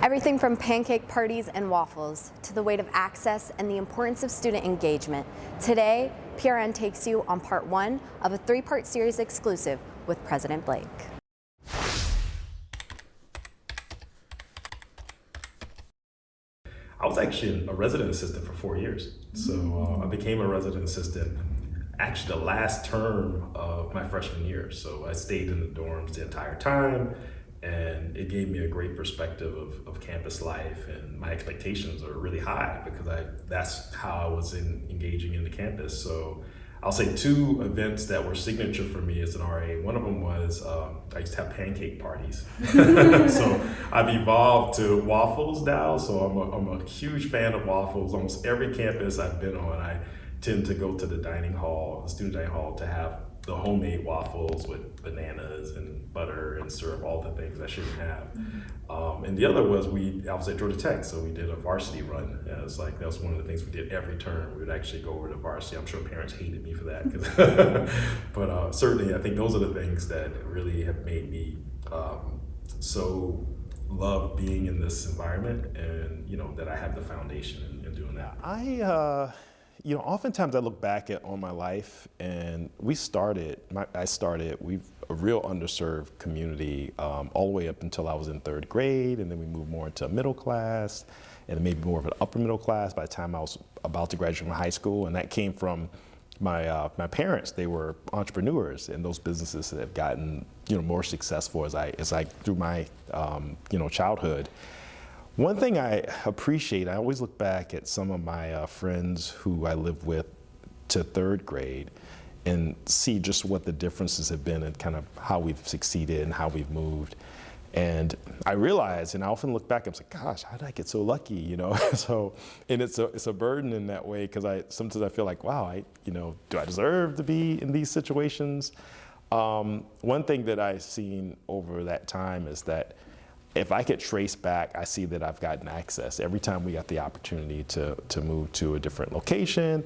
Everything from pancake parties and waffles to the weight of access and the importance of student engagement. Today, PRN takes you on part one of a three-part series exclusive with President Blake. I was actually a resident assistant for 4 years. So I became a resident assistant actually the last term of my freshman year. So I stayed in the dorms the entire time, and it gave me a great perspective of campus life, and my expectations are really high because that's how I was engaging in the campus. So I'll say two events that were signature for me as an RA. One of them was I used to have pancake parties. So I've evolved to waffles now. So I'm a huge fan of waffles. Almost every campus I've been on, I tend to go to the dining hall, the student dining hall, to have the homemade waffles with bananas and butter and syrup, all the things I shouldn't have. And the other was I was at Georgia Tech, so we did a varsity run. Yeah, it was like, that was one of the things we did every term. We would actually go over to varsity. I'm sure parents hated me for that. But certainly I think those are the things that really have made me so love being in this environment, and that I have the foundation in doing that. Oftentimes I look back on my life, and we're a real underserved community all the way up until I was in 3rd grade, and then we moved more into middle class, and maybe more of an upper middle class by the time I was about to graduate from high school, and that came from my parents. They were entrepreneurs, and those businesses have gotten more successful as I through my childhood. One thing I appreciate, I always look back at some of my friends who I lived with to 3rd grade and see just what the differences have been and kind of how we've succeeded and how we've moved. And I realize, and I often look back, I'm like, gosh, how did I get so lucky, So, and it's a burden in that way, because sometimes I feel like, wow, do I deserve to be in these situations? One thing that I've seen over that time is that if I could trace back, I see that I've gotten access. Every time we got the opportunity to move to a different location,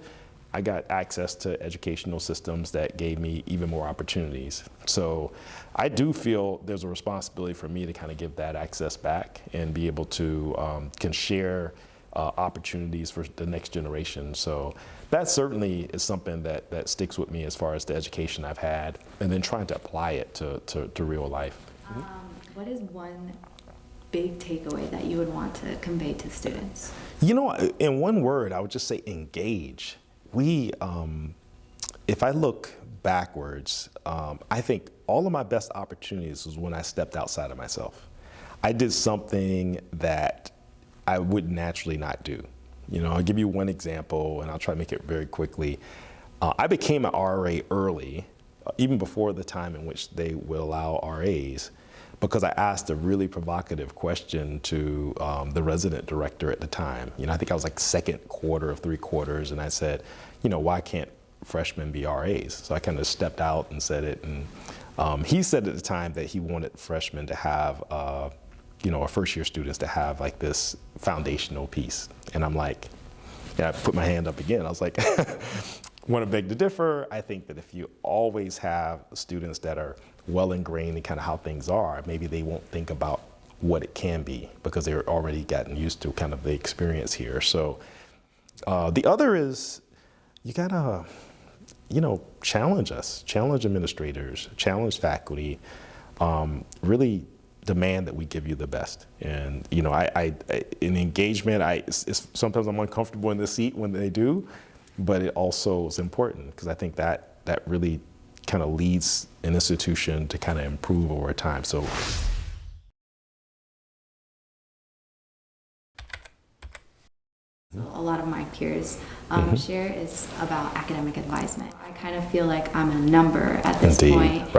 I got access to educational systems that gave me even more opportunities. So I do feel there's a responsibility for me to kind of give that access back and be able to can share opportunities for the next generation. So that certainly is something that sticks with me as far as the education I've had, and then trying to apply it to real life. What is one big takeaway that you would want to convey to students? In one word, I would just say engage. If I look backwards, I think all of my best opportunities was when I stepped outside of myself. I did something that I would naturally not do. I'll give you one example, and I'll try to make it very quickly. I became an RA early, even before the time in which they would allow RAs, because I asked a really provocative question to the resident director at the time. I think I was like 2nd quarter of 3 quarters, and I said, why can't freshmen be RAs? So I kind of stepped out and said it, and he said at the time that he wanted freshmen to have, or 1st-year students to have like this foundational piece. And I'm like, I put my hand up again. I was like, want to beg to differ. I think that if you always have students that are well ingrained in kind of how things are, maybe they won't think about what it can be because they're already gotten used to kind of the experience here. So the other is you gotta, challenge us, challenge administrators, challenge faculty, really demand that we give you the best. And in engagement, sometimes I'm uncomfortable in the seat when they do, but it also is important because I think that really kind of leads an institution to kind of improve over time. So. A lot of my peers share is about academic advisement. I kind of feel like I'm a number at this point,